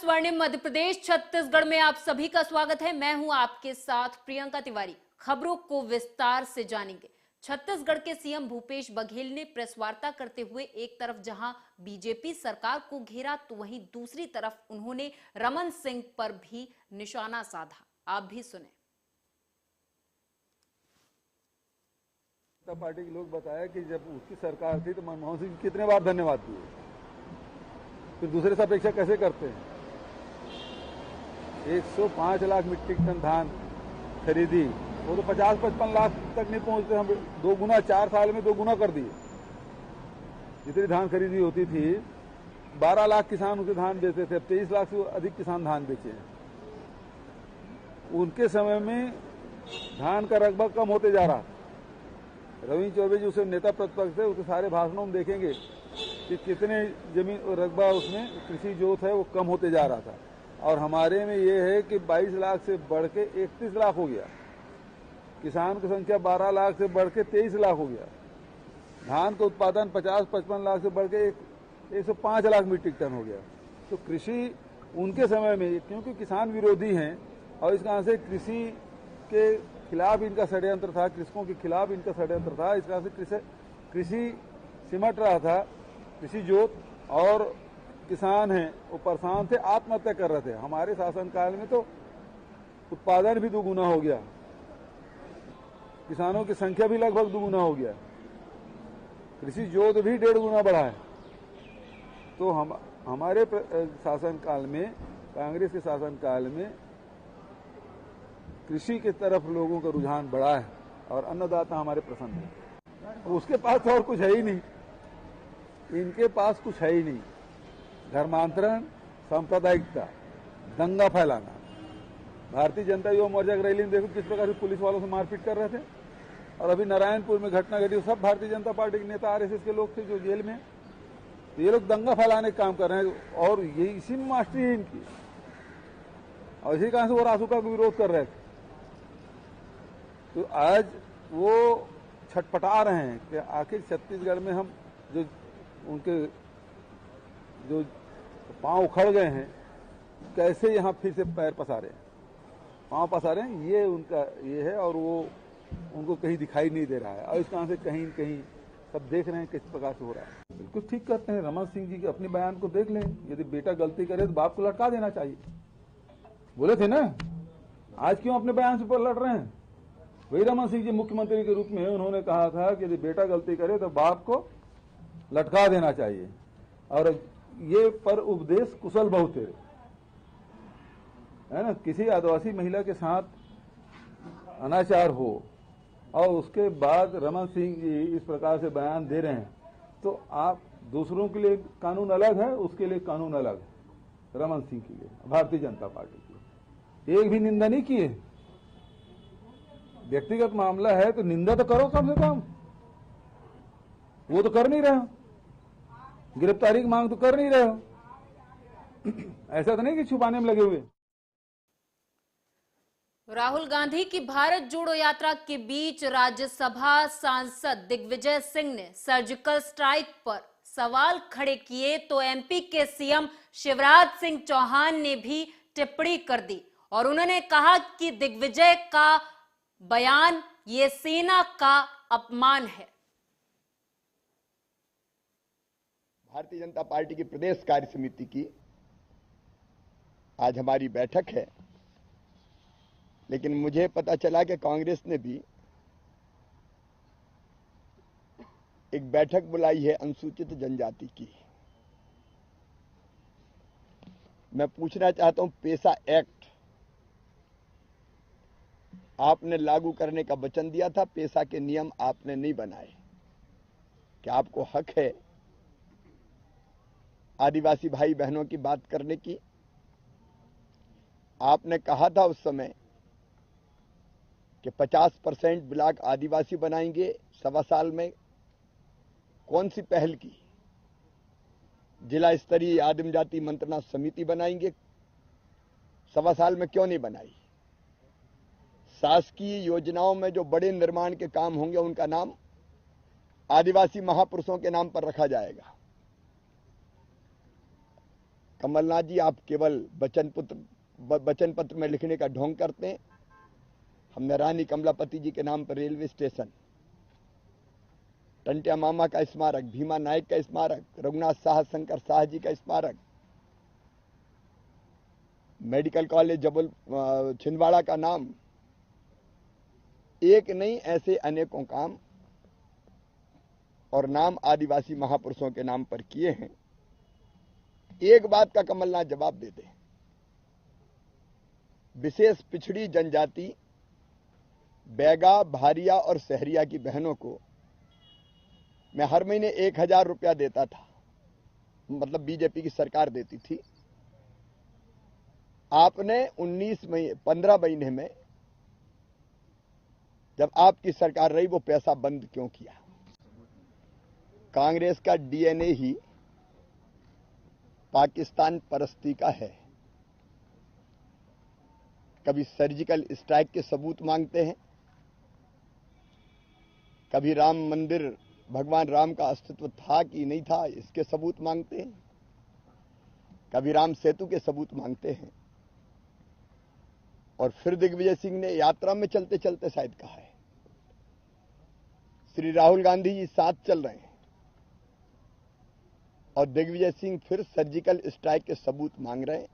स्वर्णिम मध्य प्रदेश छत्तीसगढ़ में आप सभी का स्वागत है। मैं हूं आपके साथ प्रियंका तिवारी। खबरों को विस्तार से जानेंगे। छत्तीसगढ़ के सीएम भूपेश बघेल ने प्रेस वार्ता करते हुए एक तरफ जहां बीजेपी सरकार को घेरा तो वहीं दूसरी तरफ उन्होंने रमन सिंह पर भी निशाना साधा। आप भी सुने। जनता पार्टी के लोग बताया कि जब उसकी सरकार थी तो मनमोहन सिंह कितने बार धन्यवाद दिए, फिर दूसरे से अपेक्षा कैसे करते हैं। 105 लाख मीट्रिक टन धान खरीदी, वो तो 50-55 लाख तक नहीं पहुंचते। हम 2 गुना 4 साल में 2 गुना कर दिए। जितनी धान खरीदी होती थी 12 लाख किसान उनके धान बेचते थे, अब 23 लाख से अधिक किसान धान बेचे हैं। उनके समय में धान का रकबा कम होते जा रहा। रविंद्र चौबे जी उसे नेता प्रतिपक्ष थे, उसके सारे भाषणों में देखेंगे कि कितने जमीन रकबा उसमें कृषि जोत है वो कम होते जा रहा था। और हमारे में ये है कि 22 लाख से बढ़ के 31 लाख हो गया। किसान की संख्या 12 लाख से बढ़ के 23 लाख हो गया। धान का उत्पादन 50-55 लाख से बढ़ के 105 लाख मीट्रिक टन हो गया। तो कृषि उनके समय में, क्योंकि किसान विरोधी हैं और इस कारण से कृषि के खिलाफ इनका षड्यंत्र था, कृषकों के खिलाफ इनका षड्यंत्र था। इस कारण से कृषि सिमट रहा था, कृषि जोत, और किसान हैं वो परेशान थे, आत्महत्या कर रहे थे। हमारे शासनकाल में तो उत्पादन भी 2 गुना हो गया, किसानों की संख्या भी लगभग 2 गुना हो गया, कृषि जोत भी 1.5 गुना बढ़ा है। तो हमारे शासनकाल में, कांग्रेस के शासनकाल में कृषि की तरफ लोगों का रुझान बढ़ा है और अन्नदाता हमारे प्रसन्न है। उसके पास और कुछ है ही नहीं, इनके पास कुछ है ही नहीं। धर्मांतरण, सांप्रदायिकता, दंगा फैलाना। भारतीय जनता युवा मोर्चा की रैली में देखो किस प्रकार से पुलिस वालों से मारपीट कर रहे थे। और अभी नारायणपुर में घटना घटी, सब भारतीय जनता पार्टी के नेता आरएसएस के लोग थे जो जेल में। तो ये लोग दंगा फैलाने का काम कर रहे हैं और ये इसी में मास्टरी है इनकी। और इसी कारण से वो रासुका का विरोध कर रहे थे। तो आज वो छटपटा रहे हैं कि आखिर छत्तीसगढ़ में हम जो उनके जो पांव उखड़ गए हैं, कैसे यहाँ फिर से पैर पसारे, पांव पसारे, ये उनका ये है। और वो उनको कहीं दिखाई नहीं दे रहा है। और इस कारण से कहीं कहीं सब देख रहे हैं किस प्रकार से हो रहा है। बिल्कुल ठीक करते हैं। रमन सिंह जी के अपने बयान को देख लें, यदि बेटा गलती करे तो बाप को लटका देना चाहिए, बोले थे ना। आज क्यों अपने बयान से ऊपर लड़ रहे हैं? वही रमन सिंह जी मुख्यमंत्री के रूप में उन्होंने कहा था कि यदि बेटा गलती करे तो बाप को लटका देना चाहिए। और ये पर उपदेश कुशल बहु तेरे, है ना। किसी आदिवासी महिला के साथ अनाचार हो और उसके बाद रमन सिंह जी इस प्रकार से बयान दे रहे हैं, तो आप दूसरों के लिए कानून अलग है, उसके लिए कानून अलग है। रमन सिंह के लिए, भारतीय जनता पार्टी की एक भी निंदा नहीं किए। व्यक्तिगत मामला है तो निंदा तो करो कम से कम, वो तो कर नहीं रहे हो। गिरफ्तारी की मांग तो कर नहीं रहे हो। ऐसा तो नहीं कि छुपाने में लगे हुए। राहुल गांधी की भारत जोड़ो यात्रा के बीच राज्यसभा सांसद दिग्विजय सिंह ने सर्जिकल स्ट्राइक पर सवाल खड़े किए तो एमपी के सीएम शिवराज सिंह चौहान ने भी टिप्पणी कर दी और उन्होंने कहा कि दिग्विजय का बयान ये सेना का अपमान है। भारतीय जनता पार्टी की प्रदेश कार्य समिति की आज हमारी बैठक है, लेकिन मुझे पता चला कि कांग्रेस ने भी एक बैठक बुलाई है अनुसूचित जनजाति की। मैं पूछना चाहता हूं, पेशा एक्ट आपने लागू करने का वचन दिया था, पेशा के नियम आपने नहीं बनाए। क्या आपको हक है आदिवासी भाई बहनों की बात करने की? आपने कहा था उस समय कि 50% ब्लॉक आदिवासी बनाएंगे 1.25 साल में। कौन सी पहल की? जिला स्तरीय आदिम जाति मंत्रणा समिति बनाएंगे, 1.25 साल में क्यों नहीं बनाई? शासकीय योजनाओं में जो बड़े निर्माण के काम होंगे उनका नाम आदिवासी महापुरुषों के नाम पर रखा जाएगा। कमलनाथ जी, आप केवल वचन पत्र में लिखने का ढोंग करते हैं। हमने रानी कमलापति जी के नाम पर रेलवे स्टेशन, टंटिया मामा का स्मारक, भीमा नायक का स्मारक, रघुनाथ साह शंकर शाह जी का स्मारक, मेडिकल कॉलेज छिंदवाड़ा का नाम, एक नहीं ऐसे अनेकों काम और नाम आदिवासी महापुरुषों के नाम पर किए हैं। एक बात का कमलनाथ जवाब देते हैं, विशेष पिछड़ी जनजाति बैगा, भारिया और सहरिया की बहनों को मैं हर महीने 1000 रुपया देता था, मतलब बीजेपी की सरकार देती थी। आपने 15 महीने में जब आपकी सरकार रही वो पैसा बंद क्यों किया? कांग्रेस का डीएनए ही पाकिस्तान परस्ती का है। कभी सर्जिकल स्ट्राइक के सबूत मांगते हैं, कभी राम मंदिर, भगवान राम का अस्तित्व था कि नहीं था इसके सबूत मांगते हैं, कभी राम सेतु के सबूत मांगते हैं। और फिर दिग्विजय सिंह ने यात्रा में चलते चलते शायद कहा है, श्री राहुल गांधी जी साथ चल रहे हैं और दिग्विजय सिंह फिर सर्जिकल स्ट्राइक के सबूत मांग रहे हैं।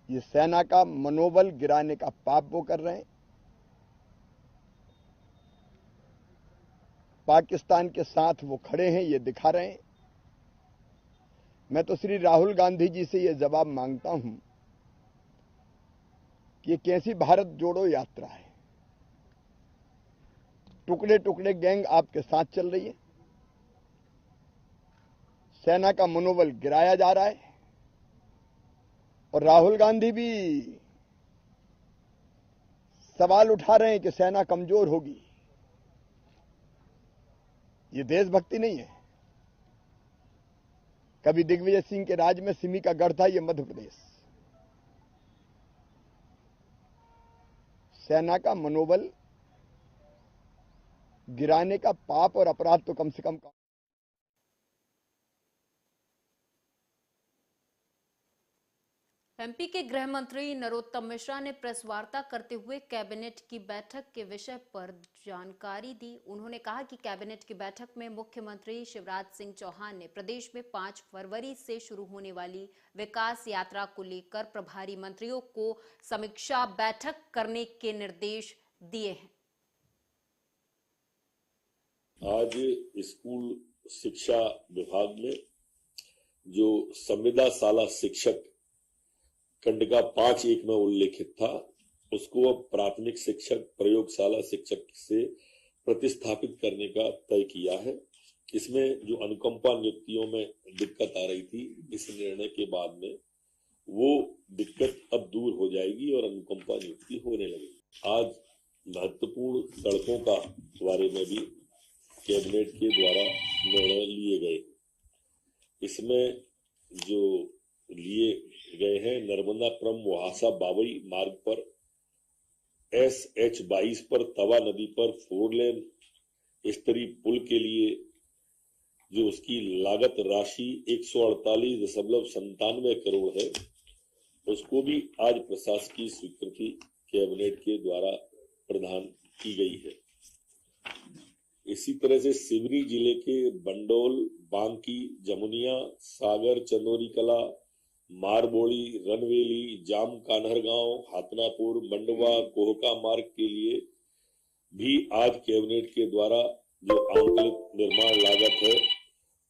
ये सेना का मनोबल गिराने का पाप वो कर रहे हैं। पाकिस्तान के साथ वो खड़े हैं, ये दिखा रहे हैं। मैं तो श्री राहुल गांधी जी से ये जवाब मांगता हूं कि ये कैसी भारत जोड़ो यात्रा है? टुकड़े टुकड़े गैंग आपके साथ चल रही है, सेना का मनोबल गिराया जा रहा है और राहुल गांधी भी सवाल उठा रहे हैं कि सेना कमजोर होगी। ये देशभक्ति नहीं है। कभी दिग्विजय सिंह के राज में सिमी का गढ़ था, ये मध्य प्रदेश। सेना का मनोबल गिराने का पाप और अपराध तो कम से कम एमपी के गृह मंत्री नरोत्तम मिश्रा ने प्रेस वार्ता करते हुए कैबिनेट की बैठक के विषय पर जानकारी दी। उन्होंने कहा कि कैबिनेट की बैठक में मुख्यमंत्री शिवराज सिंह चौहान ने प्रदेश में 5 फरवरी से शुरू होने वाली विकास यात्रा को लेकर प्रभारी मंत्रियों को समीक्षा बैठक करने के निर्देश दिए हैं। आज स्कूल शिक्षा विभाग में जो संविदा शाला शिक्षक खंडिका 5(1) में उल्लेखित था, उसको अब प्राथमिक शिक्षक प्रयोगशाला शिक्षक से प्रतिस्थापित करने का तय किया है। इसमें जो अनुकंपा नियुक्तियों में दिक्कत आ रही थी, इस निर्णय के बाद में वो दिक्कत अब दूर हो जाएगी और अनुकंपा नियुक्ति होने लगेगी। आज महत्वपूर्ण सड़कों का बारे में भी कैबिनेट के द्वारा निर्णय लिए गए। इसमें जो लिए गए हैं, नर्मदापुरम वहासा बावई मार्ग पर SH-22 पर तवा नदी पर 4 लेन स्तरीय पुल के लिए जो उसकी लागत राशि 148.97 करोड़ है, उसको भी आज प्रशासकीय स्वीकृति कैबिनेट के द्वारा प्रदान की गई है। इसी तरह से सिवनी जिले के बंडोल, बांकी, जमुनिया, सागर, चंदोरी कला, मारबोड़ी, रनवेली, जाम कान्हरगांव, हातनापुर, मंडवा, कोहका मार्ग के लिए भी आज कैबिनेट के द्वारा जो आंकलित निर्माण लागत है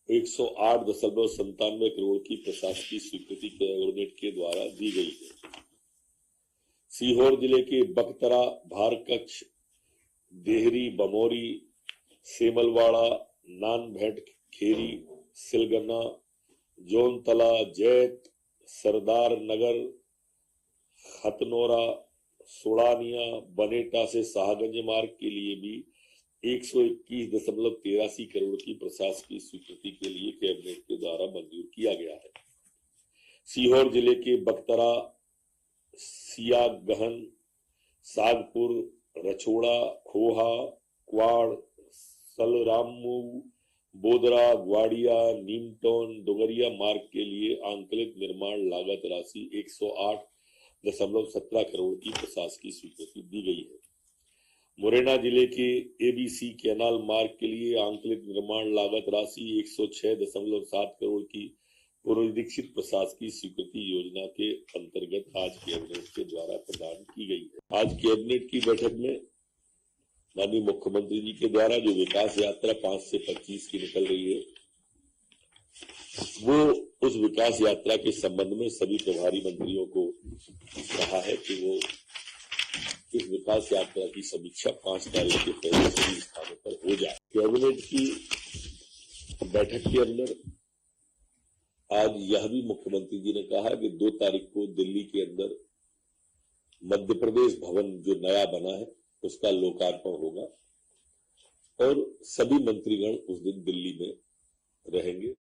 108.97 करोड़ की प्रशासकीय स्वीकृति कैबिनेट के द्वारा दी गई है। सीहोर जिले के बकतरा, भारकक्ष, देहरी, बमोरी, सेमलवाड़ा, नानभेट, खेरी, सिलगन्ना, जोनतला, जैत, सरदार नगर, हथनोरा, सोड़ानिया, बनेटा से शाहगंज मार्ग के लिए भी 121.83 करोड़ की प्रशासकीय स्वीकृति के लिए कैबिनेट के द्वारा मंजूर किया गया है। सीहोर जिले के बकतरा, सियागहन, सागपुर, रछोड़ा, खोहा, क्वाड़, सलरामू, बोदरा, ग्वाड़िया, नीमटौन, डोगरिया मार्ग के लिए आंकलित निर्माण लागत राशि 108.17 करोड़ की प्रशासकीय स्वीकृति दी गई है। मुरैना जिले के एबीसी कैनाल मार्ग के लिए आंकलित निर्माण लागत राशि 106.7 करोड़ की पूर्वनिरीक्षित प्रशासकीय स्वीकृति योजना के अंतर्गत आज कैबिनेट के द्वारा प्रदान की गई है। आज कैबिनेट की बैठक में माननीय मुख्यमंत्री जी के द्वारा जो विकास यात्रा 5 से 25 की निकल रही है, वो उस विकास यात्रा के संबंध में सभी प्रभारी मंत्रियों को कहा है कि वो इस विकास यात्रा की समीक्षा 5 तारीख के पहले सभी स्थानों पर हो जाए। कैबिनेट की बैठक के अंदर आज यह भी मुख्यमंत्री जी ने कहा कि 2 तारीख को दिल्ली के अंदर मध्य प्रदेश भवन जो नया बना है उसका लोकार्पण होगा और सभी मंत्रीगण उस दिन दिल्ली में रहेंगे।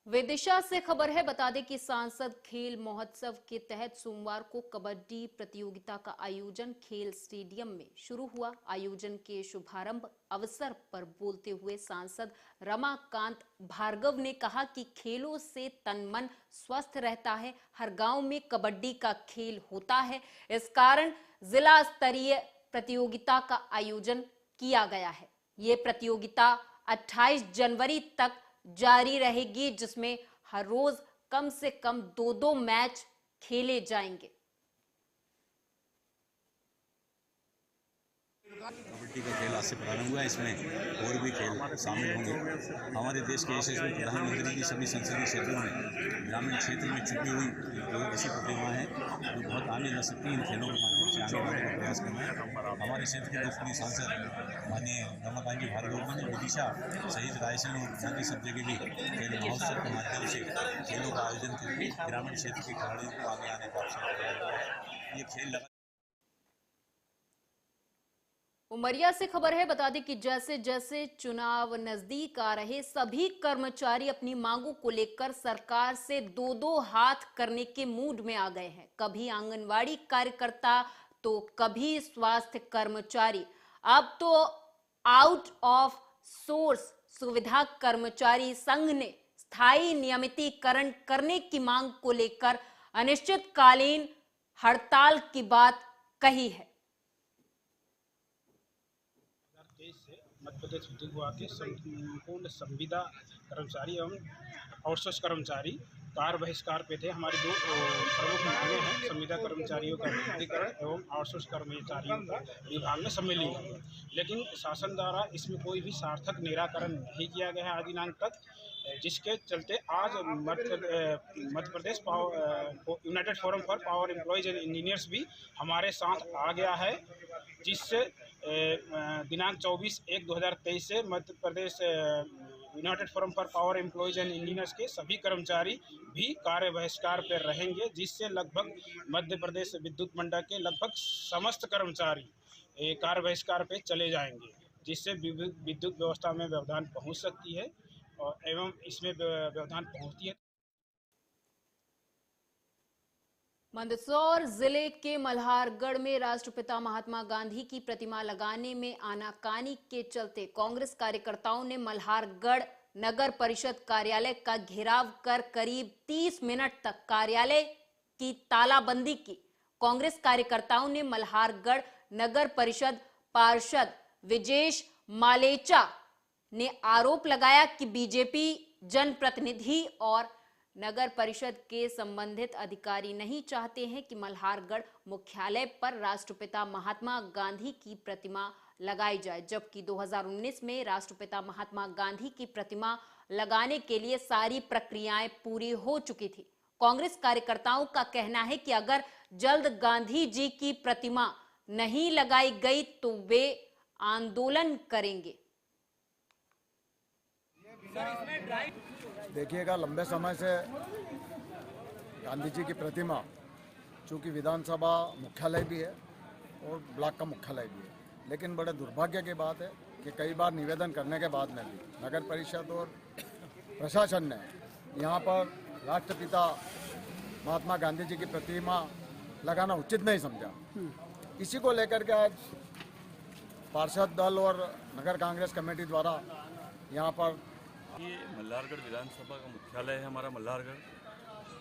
विदिशा से खबर है, बता दें कि सांसद खेल महोत्सव के तहत सोमवार को कबड्डी प्रतियोगिता का आयोजन खेल स्टेडियम में शुरू हुआ। आयोजन के शुभारंभ अवसर पर बोलते हुए सांसद रमाकांत भार्गव ने कहा कि खेलों से तन मन स्वस्थ रहता है। हर गांव में कबड्डी का खेल होता है, इस कारण जिला स्तरीय प्रतियोगिता का आयोजन किया गया है। ये प्रतियोगिता 28 जनवरी तक जारी रहेगी, जिसमें हर रोज कम से कम 2-2 मैच खेले जाएंगे। कबड्डी का खेल आज से प्रारंभ हुआ है। इसमें और भी खेल शामिल होंगे। हमारे देश के यशस्वी प्रधानमंत्री की सभी संसदीय क्षेत्रों में ग्रामीण क्षेत्र में छुपी हुई जो ऐसी प्रतिभाएं हैं जो बहुत आगे जा सकती हैं, इन खेलों के माध्यम से आगे बढ़ने का प्रयास करना है। हमारे क्षेत्र के लोकप्रिय सांसद माननीय रमाकांत जी भार्गव ने विदिशा सहित रायसेन और बाकी सब जगह भी खेल महोत्सव के माध्यम से खेलों का आयोजन करके ग्रामीण क्षेत्र के खिलाड़ियों को आगे आने का अवसर दिया गया है। ये खेल उमरिया से खबर है, बता दें कि जैसे जैसे चुनाव नजदीक आ रहे, सभी कर्मचारी अपनी मांगों को लेकर सरकार से 2-2 हाथ करने के मूड में आ गए हैं। कभी आंगनवाड़ी कार्यकर्ता तो कभी स्वास्थ्य कर्मचारी। अब तो आउट ऑफ सोर्स सुविधा कर्मचारी संघ ने स्थायी नियमितीकरण करने की मांग को लेकर अनिश्चितकालीन हड़ताल की बात कही है। मध्य प्रदेश विद्युत विभाग के संपूर्ण संविदा कर्मचारी एवं आउटसोर्स कर्मचारी कार्य बहिष्कार पे थे। हमारी 2 प्रमुख मांगे हैं, संविदा कर्मचारियों का नियमितीकरण एवं आउटसोर्स कर्मचारियों का विभाग में सम्मिलीकरण। लेकिन शासन द्वारा इसमें कोई भी सार्थक निराकरण नहीं किया गया है आज दिनांक तक, जिसके चलते आज Madhya Pradesh united forum for power employees and engineers भी हमारे साथ आ गया है, जिससे दिनांक 24/1/2023 से Madhya Pradesh united forum for power employees and engineers के सभी कर्मचारी भी कार्य बहिष्कार पर रहेंगे, जिससे लगभग मध्य प्रदेश विद्युत मंडल के लगभग समस्त कर्मचारी कार्य बहिष्कार पे चले जाएंगे, जिससे विद्युत व्यवस्था में व्यवधान पहुंच सकती है और एवं इसमें व्यवधान पहुंचती है। मंदसौर जिले के मल्हारगढ़ में राष्ट्रपिता महात्मा गांधी की प्रतिमा लगाने में आनाकानी के चलते कांग्रेस कार्यकर्ताओं ने मल्हारगढ़ नगर परिषद कार्यालय का घेराव कर करीब 30 मिनट तक कार्यालय की तालाबंदी की। कांग्रेस कार्यकर्ताओं ने मल्हारगढ़ नगर परिषद पार्षद विजेश मालेचा ने आरोप लगाया कि बीजेपी जनप्रतिनिधि और नगर परिषद के संबंधित अधिकारी नहीं चाहते हैं कि मल्हारगढ़ मुख्यालय पर राष्ट्रपिता महात्मा गांधी की प्रतिमा लगाई जाए, जबकि 2019 में राष्ट्रपिता महात्मा गांधी की प्रतिमा लगाने के लिए सारी प्रक्रियाएं पूरी हो चुकी थी। कांग्रेस कार्यकर्ताओं का कहना है कि अगर जल्द गांधी जी की प्रतिमा नहीं लगाई गई तो वे आंदोलन करेंगे। देखिएगा, लंबे समय से गांधी जी की प्रतिमा, चूँकि विधानसभा मुख्यालय भी है और ब्लॉक का मुख्यालय भी है, लेकिन बड़े दुर्भाग्य की बात है कि कई बार निवेदन करने के बाद में भी नगर परिषद और प्रशासन ने यहाँ पर राष्ट्रपिता महात्मा गांधी जी की प्रतिमा लगाना उचित नहीं समझा। इसी को लेकर के आज पार्षद दल और नगर कांग्रेस कमेटी द्वारा यहाँ पर ये मल्हारगढ़ विधानसभा का मुख्यालय है हमारा मल्हारगढ़।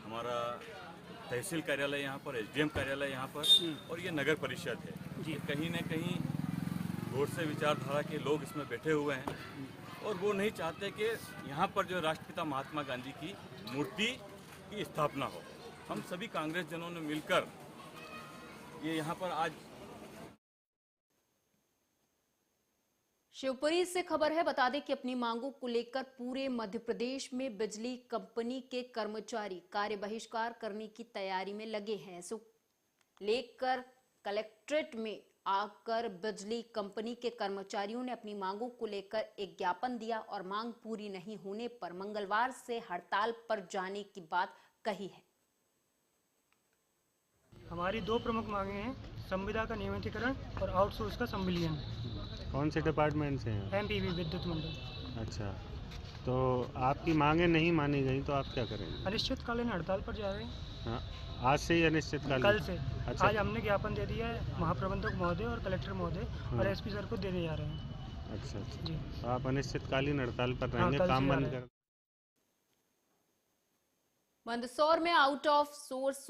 हमारा तहसील कार्यालय यहाँ पर, एसडीएम कार्यालय यहाँ पर और ये नगर परिषद है जी। कहीं न कहीं गोडसे विचारधारा के लोग इसमें बैठे हुए हैं और वो नहीं चाहते कि यहाँ पर जो राष्ट्रपिता महात्मा गांधी की मूर्ति की स्थापना हो। हम सभी कांग्रेस जनों ने मिलकर ये यहाँ पर आज। शिवपुरी से खबर है, बता दें कि अपनी मांगों को लेकर पूरे मध्य प्रदेश में बिजली कंपनी के कर्मचारी कार्य बहिष्कार करने की तैयारी में लगे हैं। सो लेकर कलेक्ट्रेट में आकर बिजली कंपनी के कर्मचारियों ने अपनी मांगों को लेकर एक ज्ञापन दिया और मांग पूरी नहीं होने पर मंगलवार से हड़ताल पर जाने की बात कही है। हमारी दो प्रमुख मांगे हैं, संविदा का नियमितीकरण और आउटसोर्स का संविलियन। कौन से डिपार्टमेंट से हैं? एमपीवी विद्युत मंडल। अच्छा, तो आपकी मांगे नहीं मानी गई तो आप क्या करेंगे? अनिश्चितकालीन हड़ताल पर जा रहे हैं। हाँ, आज से ही अनिश्चितकालीन? कल से। अच्छा। आज हमने ज्ञापन दे दिया है महाप्रबंधक महोदय और कलेक्टर महोदय और एसपी सर को देने जा रहे हैं। अच्छा अच्छा जी। तो आप अनिश्चितकालीन हड़ताल पर हाँ, रहेंगे, काम से बंद जा रहे कर। मंदसौर में आउट ऑफ सोर्स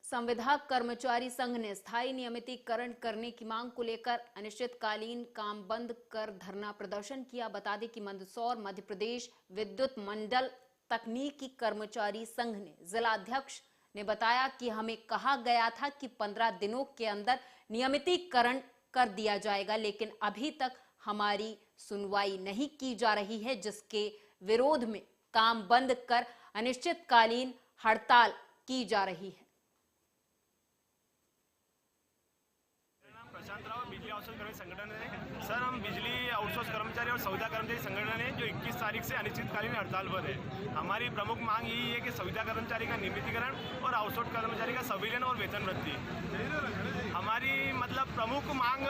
संविदा कर्मचारी संघ ने स्थायी नियमितीकरण करने की मांग को लेकर अनिश्चितकालीन काम बंद कर धरना प्रदर्शन किया। बता दें कि मंदसौर मध्य प्रदेश विद्युत मंडल तकनीकी कर्मचारी संघ ने जिलाध्यक्ष ने बताया कि हमें कहा गया था कि 15 दिनों के अंदर नियमितीकरण कर दिया जाएगा, लेकिन अभी तक हमारी सुनवाई नहीं की जा रही है, जिसके विरोध में काम बंद कर अनिश्चितकालीन हड़ताल की जा रही है। बिजली आउटसोर्स कर्मचारी संगठन है सर, हम बिजली आउटसोर्स कर्मचारी और संविदा कर्मचारी संगठन है जो 21 तारीख से अनिश्चितकालीन हड़ताल पर है। हमारी प्रमुख मांग यही है कि संविदा कर्मचारी का नियमितीकरण और आउटसोर्स कर्मचारी का संविलियन और वेतन वृद्धि। हमारी प्रमुख मांग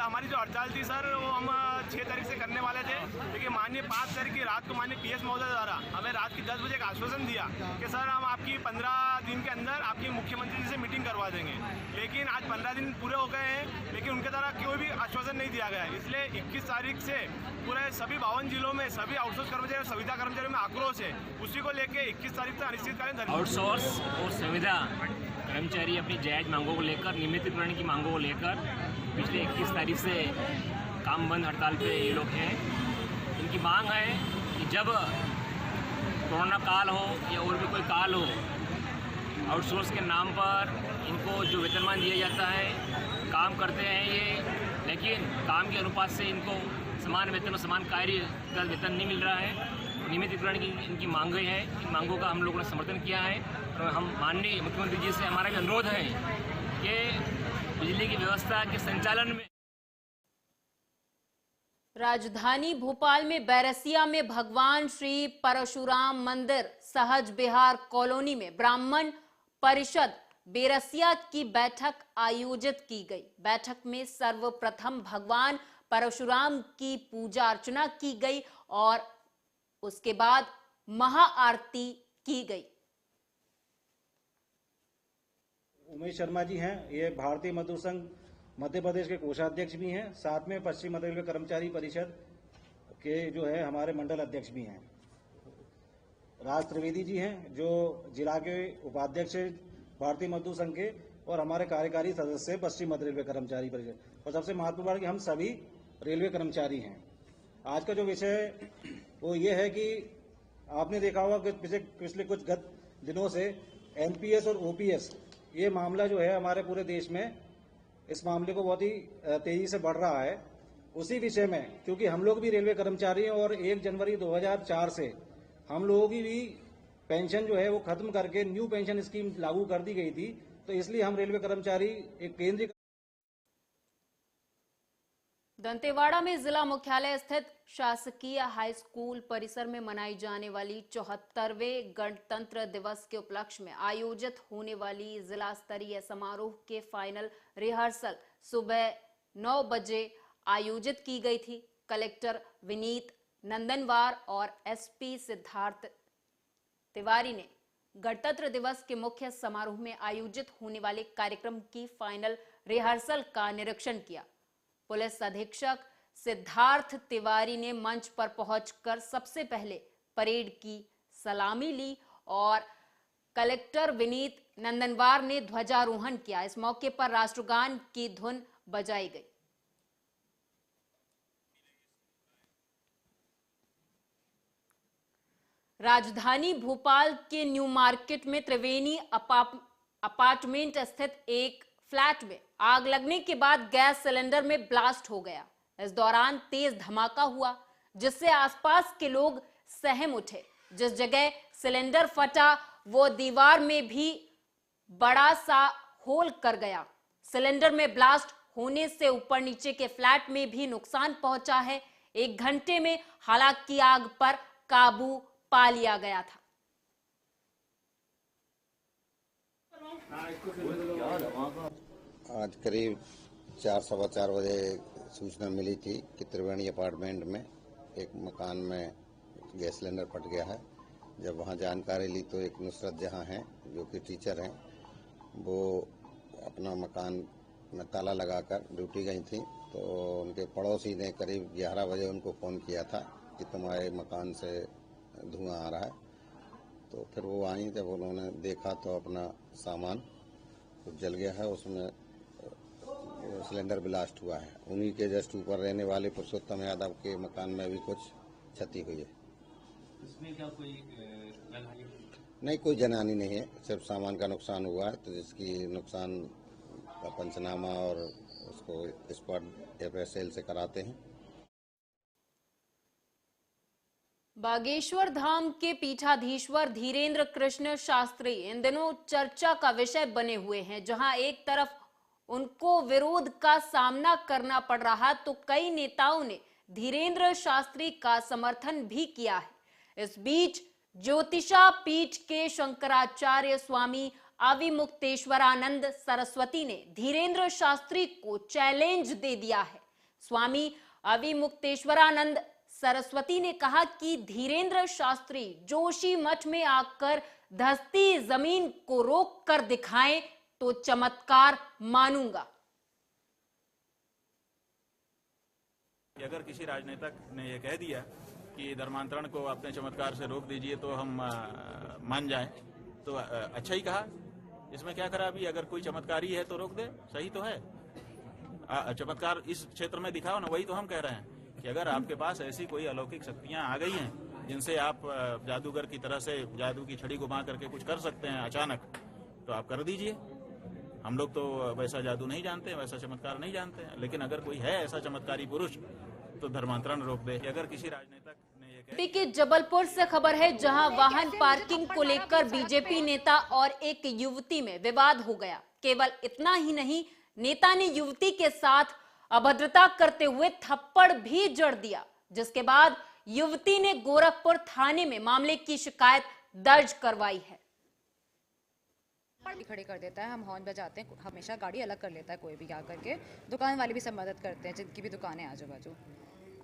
हमारी जो हड़ताल थी सर, वो हम 6 तारीख से करने वाले थे, लेकिन माननीय 5 तारीख की रात को माननीय पीएस महोदय द्वारा हमें रात की 10 बजे का आश्वासन दिया कि सर हम आपकी 15 दिन के अंदर आपकी मुख्यमंत्री जी से मीटिंग करवा देंगे। लेकिन आज 15 दिन पूरे हो गए हैं, लेकिन उनके द्वारा कोई भी आश्वासन नहीं दिया गया है। इसलिए 21 तारीख से पूरे सभी 52 जिलों में सभी आउटसोर्स कर्मचारी और संविदा कर्मचारियों में आक्रोश है। उसी को लेकर 21 तारीख से अनिश्चितकालीन आउटसोर्स और संविदा कर्मचारी अपनी जायज मांगों को लेकर, नियमितीकरण की मांगों को लेकर पिछले 21 तारीख से काम बंद हड़ताल पे ये लोग हैं। इनकी मांग है कि जब कोरोना काल हो या और भी कोई काल हो, आउटसोर्स के नाम पर इनको जो वेतनमान दिया जाता है, काम करते हैं ये, लेकिन काम के अनुपात से इनको समान वेतन और समान कार्य का वेतन नहीं मिल रहा है। नियमितीकरण की इनकी मांगें हैं, इन मांगों का हम लोगों ने समर्थन किया है। तो हम माननीय मुख्यमंत्री जी से हमारा भी अनुरोध है कि बिजली की व्यवस्था के संचालन में। राजधानी भोपाल में बैरसिया में भगवान श्री परशुराम मंदिर सहज बिहार कॉलोनी में ब्राह्मण परिषद बैरसिया की बैठक आयोजित की गई। बैठक में सर्वप्रथम भगवान परशुराम की पूजा अर्चना की गई और उसके बाद महाआरती की गई। उमेश शर्मा जी हैं, ये भारतीय मजदूर संघ मध्य प्रदेश के कोषाध्यक्ष भी हैं, साथ में पश्चिम मध्य रेलवे कर्मचारी परिषद के जो है हमारे मंडल अध्यक्ष भी हैं। राज त्रिवेदी जी हैं जो जिला के उपाध्यक्ष भारतीय मजदूर संघ के और हमारे कार्यकारी सदस्य पश्चिम मध्य रेलवे कर्मचारी परिषद। और सबसे महत्वपूर्ण कि हम सभी रेलवे कर्मचारी हैं। आज का जो विषय वो ये है कि आपने देखा होगा कि पिछले कुछ दिनों से एनपीएस और ओपीएस ये मामला जो है हमारे पूरे देश में इस मामले को बहुत ही तेजी से बढ़ रहा है। उसी विषय में क्योंकि हम लोग भी रेलवे कर्मचारी हैं और 1 जनवरी 2004 से हम लोगों की भी पेंशन जो है वो खत्म करके न्यू पेंशन स्कीम लागू कर दी गई थी, तो इसलिए हम रेलवे कर्मचारी एक केंद्रीय। दंतेवाड़ा में जिला मुख्यालय स्थित शासकीय हाई स्कूल परिसर में मनाई जाने वाली 74वें गणतंत्र दिवस के उपलक्ष्य में आयोजित होने वाली जिला स्तरीय समारोह के फाइनल रिहर्सल सुबह 9 बजे आयोजित की गई थी। कलेक्टर विनीत नंदनवार और एसपी सिद्धार्थ तिवारी ने गणतंत्र दिवस के मुख्य समारोह में आयोजित होने वाले कार्यक्रम की फाइनल रिहर्सल का निरीक्षण किया। पुलिस अधीक्षक सिद्धार्थ तिवारी ने मंच पर पहुंचकर सबसे पहले परेड की सलामी ली और कलेक्टर विनीत नंदनवार ने ध्वजारोहण किया। इस मौके पर राष्ट्रगान की धुन बजाई गई। राजधानी भोपाल के न्यू मार्केट में त्रिवेणी अपार्टमेंट स्थित एक फ्लैट में आग लगने के बाद गैस सिलेंडर में ब्लास्ट हो गया। इस दौरान तेज धमाका हुआ, जिससे आसपास के लोग सहम उठे। जिस जगह सिलेंडर फटा वो दीवार में भी बड़ा सा होल कर गया। सिलेंडर में ब्लास्ट होने से ऊपर नीचे के फ्लैट में भी नुकसान पहुंचा है। 1 घंटे में हालांकि आग पर काबू पा लिया गया था। आज करीब 4-4:15 बजे सूचना मिली थी कि त्रिवेणी अपार्टमेंट में एक मकान में गैस सिलेंडर फट गया है। जब वहां जानकारी ली तो एक नुसरत जहां हैं, जो कि टीचर हैं, वो अपना मकान में ताला लगाकर ड्यूटी गई थी। तो उनके पड़ोसी ने करीब 11 बजे उनको फ़ोन किया था कि तुम्हारे मकान से धुआं आ रहा है। तो फिर वो आई, जब उन्होंने देखा तो अपना सामान कुछ जल गया है, उसमें सिलेंडर ब्लास्ट हुआ है। उन्हीं के जस्ट ऊपर रहने वाले पुरुषोत्तम यादव के मकान में भी कुछ क्षति हुई है। इसमें क्या कोई नहीं, कोई जनहानि नहीं है, सिर्फ सामान का नुकसान हुआ है। तो जिसकी नुकसान का पंचनामा और उसको स्पॉट एफएसएल से कराते हैं। बागेश्वर धाम के पीठाधीश्वर धीरेन्द्र कृष्ण शास्त्री इन दिनों चर्चा का विषय बने हुए हैं। जहां एक तरफ उनको विरोध का सामना करना पड़ रहा, तो कई नेताओं ने धीरेन्द्र शास्त्री का समर्थन भी किया है। इस बीच ज्योतिषा पीठ के शंकराचार्य स्वामी अविमुक्तेश्वरानंद सरस्वती ने धीरेन्द्र शास्त्री को चैलेंज दे दिया है। स्वामी अविमुक्तेश्वरानंद सरस्वती ने कहा कि धीरेन्द्र शास्त्री जोशी मठ में आकर धसती जमीन को रोक कर दिखाएं तो चमत्कार मानूंगा। अगर किसी राजनेता ने यह कह दिया कि धर्मांतरण को अपने चमत्कार से रोक दीजिए तो हम मान जाएं, तो अच्छा ही कहा। इसमें क्या खराबी? अगर कोई चमत्कारी है तो रोक दे, सही तो है। चमत्कार इस क्षेत्र में दिखाओ ना, वही तो हम कह रहे हैं कि अगर आपके पास ऐसी कोई अलौकिक शक्तियां आ गई हैं जिनसे आप जादूगर की तरह से जादू की छड़ी घुमा करके कुछ कर सकते हैं अचानक, तो आप कर दीजिए। हम लोग तो वैसा जादू नहीं जानते, वैसा चमत्कार नहीं जानते हैं, लेकिन अगर कोई है ऐसा चमत्कारी पुरुष तो धर्मांतरण रोक दे। अगर किसी राजनेता ने यूपी के जबलपुर से खबर है, जहां वाहन पार्किंग को लेकर बीजेपी नेता और एक युवती में विवाद हो गया। केवल इतना ही नहीं, नेता ने युवती के साथ अभद्रता करते हुए थप्पड़ भी जड़ दिया, जिसके बाद युवती ने गोरखपुर थाने में मामले की शिकायत दर्ज करवाई है। गाड़ी खड़ी कर देता है, हम हॉर्न बजाते हैं, हमेशा गाड़ी अलग कर लेता है कोई भी आकर के। दुकान वाले भी सब मदद करते हैं, जिनकी भी दुकानें आजू बाजू।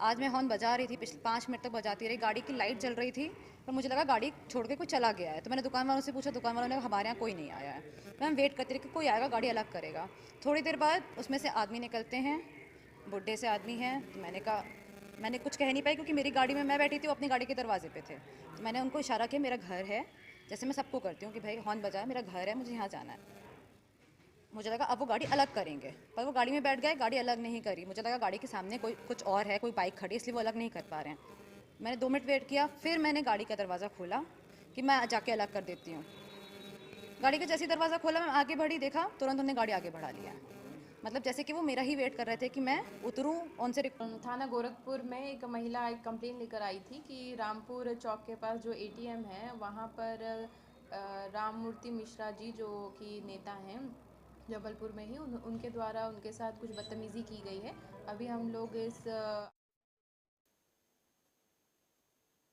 आज मैं हॉर्न बजा रही थी, पिछले 5 मिनट तक बजाती रही, गाड़ी की लाइट जल रही थी, पर मुझे लगा गाड़ी छोड़ के कोई चला गया है। तो मैंने दुकान वालों से पूछा, दुकान वालों ने हमारे यहाँ कोई नहीं आया है। मैं वेट करती रही कि कोई आएगा, गाड़ी अलग करेगा। थोड़ी देर बाद उसमें से आदमी निकलते हैं, बुड्ढे से आदमी हैं। तो मैंने कहा, मैंने कुछ कह नहीं पाई क्योंकि मेरी गाड़ी में मैं बैठी थी, वो अपनी गाड़ी के दरवाजे पे थे। तो मैंने उनको इशारा किया, मेरा घर है, जैसे मैं सबको करती हूँ कि भाई हॉर्न बजाए, मेरा घर है, मुझे यहाँ जाना है। मुझे लगा अब वो गाड़ी अलग करेंगे, पर वो गाड़ी में बैठ गए, गाड़ी अलग नहीं करी। मुझे लगा गाड़ी के सामने कोई कुछ और है, कोई बाइक खड़ी, इसलिए वो अलग नहीं कर पा रहे हैं। मैंने 2 मिनट वेट किया, फिर मैंने गाड़ी का दरवाज़ा खोला कि मैं जाके अलग कर देती हूँ। गाड़ी का जैसे ही दरवाज़ा खोला, मैं आगे बढ़ी, देखा तुरंत उन्होंने गाड़ी आगे बढ़ा लिया। मतलब जैसे कि वो मेरा ही वेट कर रहे थे कि मैं उतरूं उनसे। थाना गोरखपुर में एक महिला एक कंप्लेन लेकर आई थी कि रामपुर चौक के पास जो ATM है, वहाँ पर राममूर्ति मिश्रा जी जो कि नेता हैं जबलपुर में ही, उनके द्वारा उनके साथ कुछ बदतमीजी की गई है। अभी हम लोग इस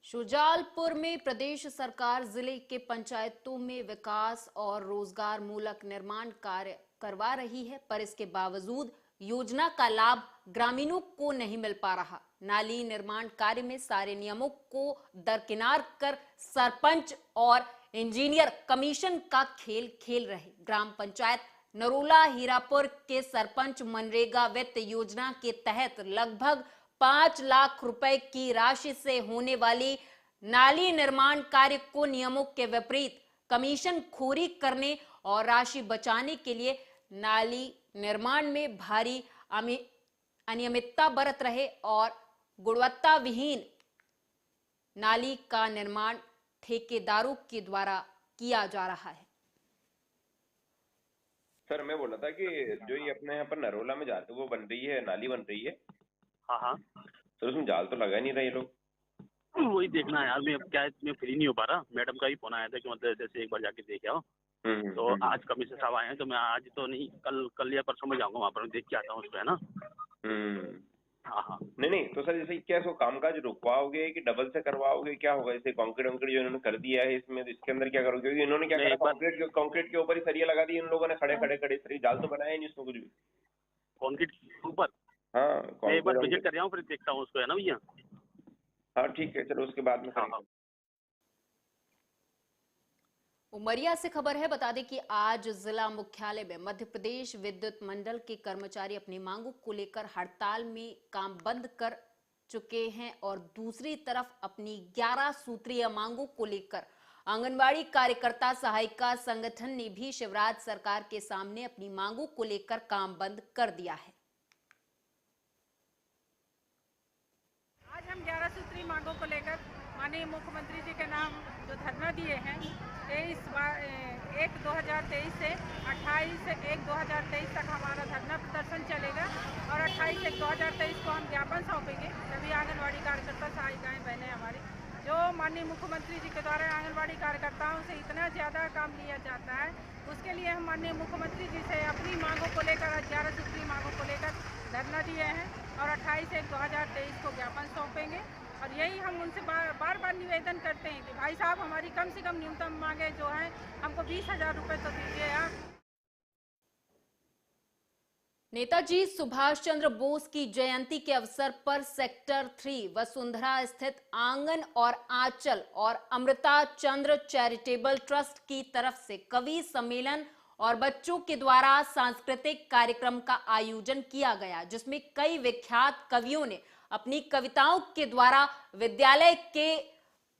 शुजालपुर में प्रदेश सरकार जिले के पंचायतों में विकास और रोजगार मूलक निर्माण कार्य करवा रही है, पर इसके बावजूद योजना का लाभ ग्रामीणों को नहीं मिल पा रहा। नाली निर्माण कार्य में सारे नियमों को दरकिनार कर सरपंच और इंजीनियर कमीशन का खेल खेल रहे। ग्राम पंचायत नरोला हीरापुर के सरपंच मनरेगा वित्त योजना के तहत लगभग 5 लाख रुपए की राशि से होने वाली नाली निर्माण कार्य को नियमों के विपरीत कमीशन खोरी करने और राशि बचाने के लिए नाली निर्माण में भारी अनियमितता बरत रहे और गुणवत्ता विहीन नाली का निर्माण ठेकेदारों के द्वारा किया जा रहा है। सर मैं बोला था कि जो ये अपने यहाँ पर नरोला में जाते वो बन रही है, नाली बन रही है। हाँ। सर उसमें जाल तो लगा नहीं रहे लोग। वही देखना है यार, मैं अब क्या है, मैं फ्री नहीं हो पा रहा। मैडम का ही फोन आया था कि मतलब जैसे एक बार जाके देख आओ। तो आज कमिश्नर साहब आए हैं, तो मैं आज तो नहीं, कल या परसों में जाऊंगा वहाँ पर, देख के आता हूँ उसको, है ना। हाँ। नहीं तो सर जैसे क्या इसको कामकाज रुकवाओगे कि डबल से करवाओगे, क्या होगा? जैसे कंक्रीट जो इन्होंने कर दिया है इसमें, इसके अंदर क्या करोगे? क्योंकि इन्होंने क्या करा, कंक्रीट के ऊपर ही सरिया लगा दी इन लोगों ने, खड़े सरिया, जाल तो बनाया नहीं उसमें कुछ भी। कंक्रीट के ऊपर? हाँ, मैं एक बार विजिट कर रहा हूँ, फिर देखता हूँ उसको, है ना भैया। हाँ ठीक है, चलो उसके बाद में। हाँ। उमरिया से खबर है, बता दें कि आज जिला मुख्यालय में मध्य प्रदेश विद्युत मंडल के कर्मचारी अपनी मांगों को लेकर हड़ताल में काम बंद कर चुके हैं और दूसरी तरफ अपनी 11 सूत्रीय मांगों को लेकर आंगनवाड़ी कार्यकर्ता सहायिका संगठन ने भी शिवराज सरकार के सामने अपनी मांगों को लेकर काम बंद कर दिया है। आज हम 11 सूत्री मांगों को लेकर माननीय मुख्यमंत्री जी के नाम जो धरना दिए हैं, 1/2023 से 28/1/2023 तक हमारा धरना प्रदर्शन चलेगा और 28/1/2023 को हम ज्ञापन सौंपेंगे सभी आंगनवाड़ी कार्यकर्ता सहायिकाएं बहनें हमारी, जो माननीय मुख्यमंत्री जी के द्वारा आंगनवाड़ी कार्यकर्ताओं से इतना ज़्यादा काम लिया जाता है, उसके लिए हम माननीय मुख्यमंत्री जी से अपनी मांगों को लेकर 11 सूत्री मांगों को लेकर धरना दिए हैं और 28/1/2023 को ज्ञापन सौंपेंगे। और यही हम उनसे बार बार निवेदन करते हैं कि भाई साहब हमारी कम से कम न्यूनतम मांगे जो हैं, हमको 20,000 रुपये तो दीजिए आप। नेताजी सुभाष चंद्र बोस की जयंती के अवसर पर सेक्टर 3 वसुंधरा स्थित आंगन और आंचल और अमृता चंद्र चैरिटेबल ट्रस्ट की तरफ से कवि सम्मेलन और बच्चों के द्वारा सांस्कृतिक कार्यक्रम का आयोजन किया गया, जिसमें कई विख्यात कवियों ने अपनी कविताओं के द्वारा विद्यालय के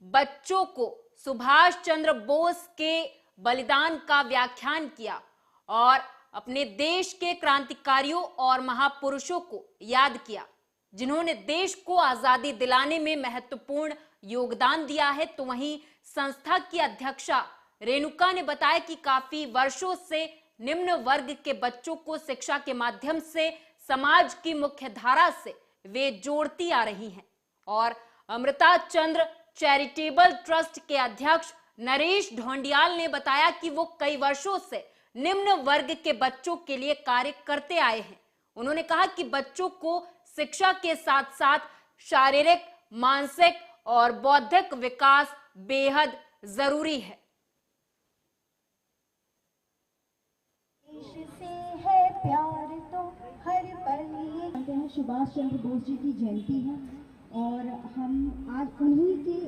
बच्चों को सुभाष चंद्र बोस के बलिदान का व्याख्यान किया और अपने देश के क्रांतिकारियों और महापुरुषों को याद किया, जिन्होंने देश को आजादी दिलाने में महत्वपूर्ण योगदान दिया है। तो वहीं संस्था की अध्यक्षा रेणुका ने बताया कि काफी वर्षों से निम्न वर्ग के बच्चों को शिक्षा के माध्यम से समाज की मुख्य धारा से वे जोड़ती आ रही हैं और अमृता चंद्र चैरिटेबल ट्रस्ट के अध्यक्ष नरेश ढोंडियाल ने बताया कि वो कई वर्षों से निम्न वर्ग के बच्चों के लिए कार्य करते आए हैं। उन्होंने कहा कि बच्चों को शिक्षा के साथ साथ शारीरिक, मानसिक और बौद्धिक विकास बेहद जरूरी है। सुभाष चंद्र बोस जी की जयंती है और हम आज उन्हीं की